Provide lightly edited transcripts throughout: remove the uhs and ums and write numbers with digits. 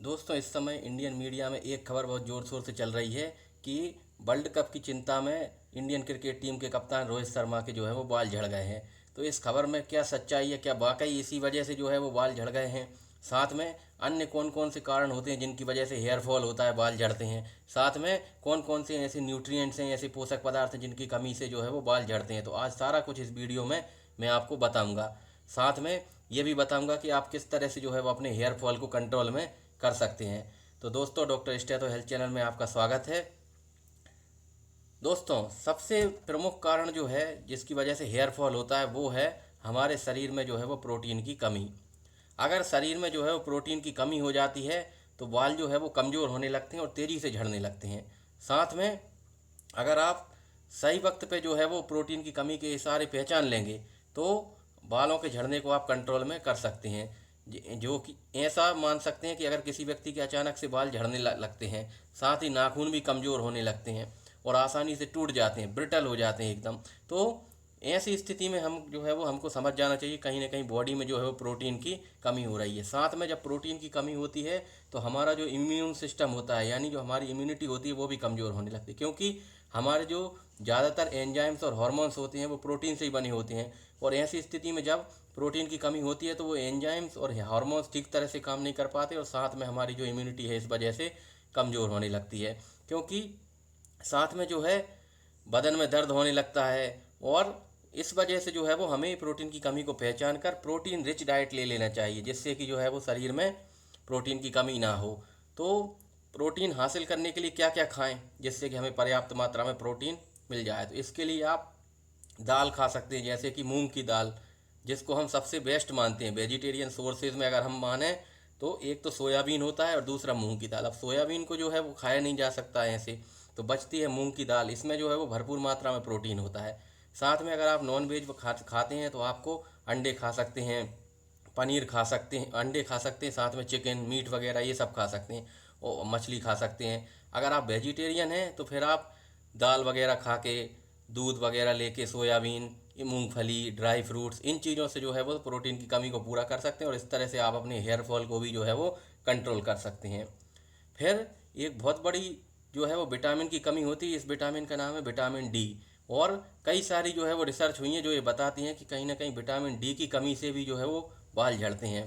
दोस्तों, इस समय इंडियन मीडिया में एक खबर बहुत ज़ोर शोर से चल रही है कि वर्ल्ड कप की चिंता में इंडियन क्रिकेट टीम के कप्तान रोहित शर्मा के जो है वो बाल झड़ गए हैं। तो इस खबर में क्या सच्चाई है, क्या वाकई इसी वजह से जो है वो बाल झड़ गए हैं? साथ में अन्य कौन कौन से कारण होते हैं जिनकी वजह से हेयर फॉल होता है, बाल झड़ते हैं? साथ में कौन कौन से ऐसे न्यूट्रिएंट्स हैं, ऐसे पोषक पदार्थ हैं जिनकी कमी से जो है वो बाल झड़ते हैं? तो आज सारा कुछ इस वीडियो में मैं आपको बताऊंगा। साथ में ये भी बताऊंगा कि आप किस तरह से जो है वो अपने हेयर फॉल को कंट्रोल में कर सकते हैं। तो दोस्तों, डॉक्टर स्टेथो हेल्थ चैनल में आपका स्वागत है। दोस्तों, सबसे प्रमुख कारण जो है जिसकी वजह से हेयर फॉल होता है वो है हमारे शरीर में जो है वो प्रोटीन की कमी। अगर शरीर में जो है वो प्रोटीन की कमी हो जाती है तो बाल जो है वो कमज़ोर होने लगते हैं और तेज़ी से झड़ने लगते हैं। साथ में अगर आप सही वक्त पे जो है वो प्रोटीन की कमी के इशारे पहचान लेंगे तो बालों के झड़ने को आप कंट्रोल में कर सकते हैं। जो कि ऐसा मान सकते हैं कि अगर किसी व्यक्ति के अचानक से बाल झड़ने लगते हैं, साथ ही नाखून भी कमज़ोर होने लगते हैं और आसानी से टूट जाते हैं, ब्रिटल हो जाते हैं एकदम, तो ऐसी स्थिति में हम जो है वो हमको समझ जाना चाहिए कहीं ना कहीं बॉडी में जो है वो प्रोटीन की कमी हो रही है। साथ में जब प्रोटीन की कमी होती है तो हमारा जो इम्यून सिस्टम होता है, यानी जो हमारी इम्यूनिटी होती है, वो भी कमज़ोर होने लगती है, क्योंकि हमारे जो ज़्यादातर एंजाइम्स और हार्मोन्स होते हैं वो प्रोटीन से ही बने होते हैं। और ऐसी स्थिति में जब प्रोटीन की कमी होती है तो वो एंजाइम्स और हार्मोन्स ठीक तरह से काम नहीं कर पाते और साथ में हमारी जो इम्यूनिटी है इस वजह से कमज़ोर होने लगती है। क्योंकि साथ में जो है बदन में दर्द होने लगता है और इस वजह से जो है वो हमें प्रोटीन की कमी को पहचान कर प्रोटीन रिच डाइट ले लेना चाहिए, जिससे कि जो है वो शरीर में प्रोटीन की कमी ना हो। तो प्रोटीन हासिल करने के लिए क्या क्या खाएं जिससे कि हमें पर्याप्त मात्रा में प्रोटीन मिल जाए? तो इसके लिए आप दाल खा सकते हैं, जैसे कि मूंग की दाल, जिसको हम सबसे बेस्ट मानते हैं वेजिटेरियन सोर्सेज में। अगर हम माने तो एक तो सोयाबीन होता है और दूसरा मूंग की दाल। अब सोयाबीन को जो है वो खाया नहीं जा सकता है ऐसे, तो बचती है मूंग की दाल। इसमें जो है वो भरपूर मात्रा में प्रोटीन होता है। साथ में अगर आप नॉन वेज खाते हैं तो आपको अंडे खा सकते हैं, पनीर खा सकते हैं, अंडे खा सकते हैं, साथ में चिकन मीट वगैरह ये सब खा सकते हैं और मछली खा सकते हैं। अगर आप वेजिटेरियन हैं तो फिर आप दाल वगैरह खा के, दूध वगैरह लेके, सोयाबीन, ये मूंगफली, ड्राई फ्रूट्स, इन चीज़ों से जो है वो प्रोटीन की कमी को पूरा कर सकते हैं और इस तरह से आप अपने हेयर फॉल को भी जो है वो कंट्रोल कर सकते हैं। फिर एक बहुत बड़ी जो है वो विटामिन की कमी होती है। इस विटामिन का नाम है विटामिन डी। और कई सारी जो है वो रिसर्च हुई है जो ये बताती हैं कि कहीं ना कहीं विटामिन डी की कमी से भी जो है वो बाल झड़ते हैं।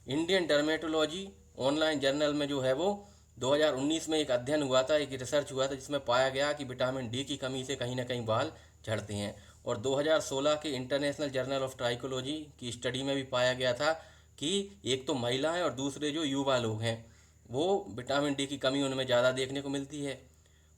इंडियन डर्मेटोलॉजी ऑनलाइन जर्नल में जो है वो 2019 में एक अध्ययन हुआ था, एक रिसर्च हुआ था, जिसमें पाया गया कि विटामिन डी की कमी से कहीं ना कहीं बाल झड़ते हैं। और 2016 के इंटरनेशनल जर्नल ऑफ ट्राइकोलॉजी की स्टडी में भी पाया गया था कि एक तो महिलाएं और दूसरे जो युवा लोग हैं वो विटामिन डी की कमी उनमें ज़्यादा देखने को मिलती है।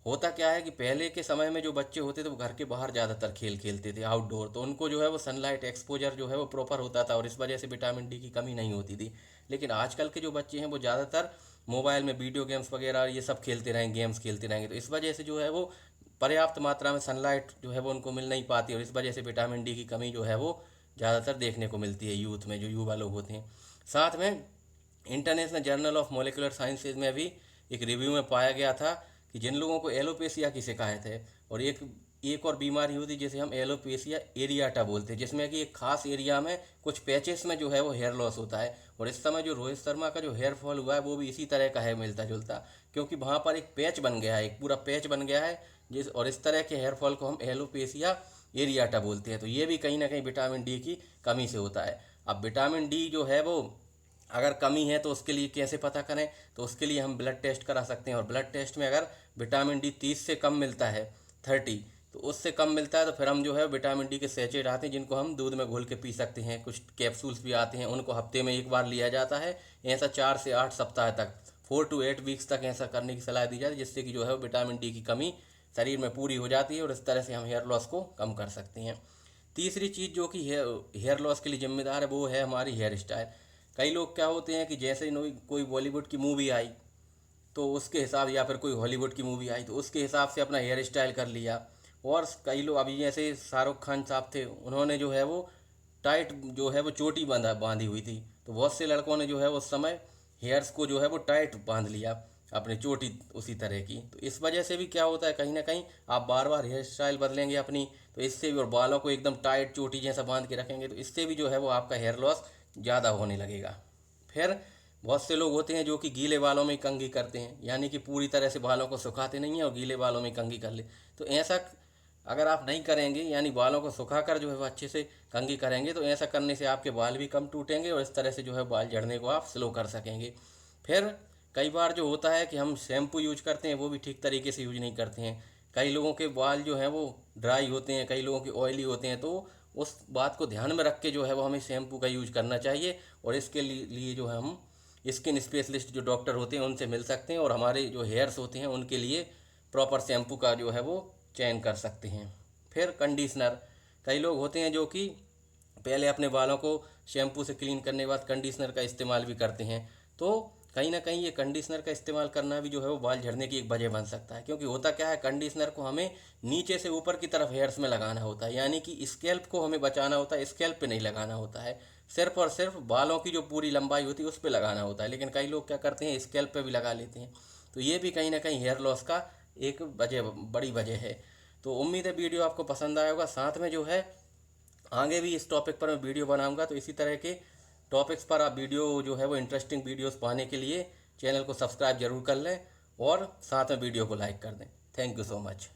होता क्या है कि पहले के समय में जो बच्चे होते थे वो घर के बाहर ज़्यादातर खेल खेलते थे, आउटडोर, तो उनको जो है वो सनलाइट एक्सपोजर जो है वो प्रॉपर होता था और इस वजह से विटामिन डी की कमी नहीं होती थी। लेकिन आजकल के जो बच्चे हैं वो ज़्यादातर मोबाइल में वीडियो गेम्स वगैरह ये सब खेलते रहेंगे, गेम्स खेलते रहेंगे, तो इस वजह से जो है वो पर्याप्त मात्रा में सनलाइट जो है वो उनको मिल नहीं पाती और इस वजह से विटामिन डी की कमी जो है वो ज़्यादातर देखने को मिलती है यूथ में, जो युवा लोग होते हैं। साथ में international journal of molecular sciences में भी एक रिव्यू में पाया गया था कि जिन लोगों को एलोपेशिया की शिकायत है और एक एक और बीमारी होती है जिसे हम एलोपेशिया एरियाटा बोलते हैं, जिसमें कि एक खास एरिया में कुछ पैचेस में जो है वो हेयर लॉस होता है। और इस समय जो रोहित शर्मा का जो हेयर फॉल हुआ है वो भी इसी तरह का है, मिलता जुलता, क्योंकि वहाँ पर एक पैच बन गया है, एक पूरा पैच बन गया है और इस तरह के हेयर फॉल को हम एलोपेशिया एरियाटा बोलते हैं। तो ये भी कहीं ना कहीं विटामिन डी की कमी से होता है। अब विटामिन डी जो है वो अगर कमी है तो उसके लिए कैसे पता करें? तो उसके लिए हम ब्लड टेस्ट करा सकते हैं और ब्लड टेस्ट में अगर विटामिन डी 30 से कम मिलता है, 30, तो उससे कम मिलता है तो फिर हम जो है विटामिन डी के सैचेट आते हैं जिनको हम दूध में घोल के पी सकते हैं। कुछ कैप्सूल्स भी आते हैं, उनको हफ्ते में एक बार लिया जाता है। ऐसा 4 से 8 सप्ताह तक, 4 to 8 वीक्स तक ऐसा करने की सलाह दी जाती है, जिससे कि जो है विटामिन डी की कमी शरीर में पूरी हो जाती है और इस तरह से हम हेयर लॉस को कम कर सकते हैं। तीसरी चीज़ जो कि हेयर लॉस के लिए जिम्मेदार है वो है हमारी हेयर स्टाइल। कई लोग क्या होते हैं कि जैसे ही कोई बॉलीवुड की मूवी आई तो उसके हिसाब, या फिर कोई हॉलीवुड की मूवी आई तो उसके हिसाब से अपना हेयर स्टाइल कर लिया। और कई लोग, अभी जैसे शाहरुख खान साहब थे, उन्होंने जो है वो टाइट जो है वो चोटी बांधी हुई थी, तो बहुत से लड़कों ने जो है उस समय हेयर्स को जो है वो टाइट बांध लिया, अपनी चोटी उसी तरह की। तो इस वजह से भी क्या होता है, कहीं ना कहीं आप बार बार हेयर स्टाइल बदलेंगे अपनी, तो इससे भी, और बालों को एकदम टाइट चोटी जैसा बांध के रखेंगे तो इससे भी जो है वो आपका हेयर लॉस ज़्यादा होने लगेगा। फिर बहुत से लोग होते हैं जो कि गीले बालों में कंघी करते हैं, यानी कि पूरी तरह से बालों को सुखाते नहीं हैं और गीले बालों में कंघी कर ले। तो ऐसा अगर आप नहीं करेंगे, यानी बालों को सुखाकर जो है वो अच्छे से कंघी करेंगे, तो ऐसा करने से आपके बाल भी कम टूटेंगे और इस तरह से जो है बाल झड़ने को आप स्लो कर सकेंगे। फिर कई बार जो होता है कि हम शैम्पू यूज करते हैं वो भी ठीक तरीके से यूज नहीं करते हैं। कई लोगों के बाल जो हैं वो ड्राई होते हैं, कई लोगों के ऑयली होते हैं, तो उस बात को ध्यान में रख के जो है वो हमें शैम्पू का यूज करना चाहिए। और इसके लिए जो है हम स्किन स्पेशलिस्ट जो डॉक्टर होते हैं उनसे मिल सकते हैं और हमारे जो हेयर्स होते हैं उनके लिए प्रॉपर शैम्पू का जो है वो चयन कर सकते हैं। फिर कंडीशनर, कई लोग होते हैं जो कि पहले अपने बालों को शैम्पू से क्लीन करने के बाद कंडीशनर का इस्तेमाल भी करते हैं। तो कहीं ना कहीं ये कंडीशनर का इस्तेमाल करना भी जो है वो बाल झड़ने की एक वजह बन सकता है, क्योंकि होता क्या है, कंडीशनर को हमें नीचे से ऊपर की तरफ हेयर्स में लगाना होता है, यानी कि स्कैल्प को हमें बचाना होता है, स्कैल्प पे नहीं लगाना होता है। सिर्फ और सिर्फ बालों की जो पूरी लंबाई होती है उस पर लगाना होता है, लेकिन कई लोग क्या करते हैं स्कैल्प पे भी लगा लेते हैं। तो ये भी कहीं ना कहीं हेयर लॉस का एक वजह, बड़ी वजह है। तो उम्मीद है वीडियो आपको पसंद आया होगा। साथ में जो है आगे भी इस टॉपिक पर मैं वीडियो बनाऊंगा, तो इसी तरह के टॉपिक्स पर आप वीडियो जो है वो इंटरेस्टिंग वीडियोस पाने के लिए चैनल को सब्सक्राइब जरूर कर लें और साथ में वीडियो को लाइक कर दें। Thank you so much.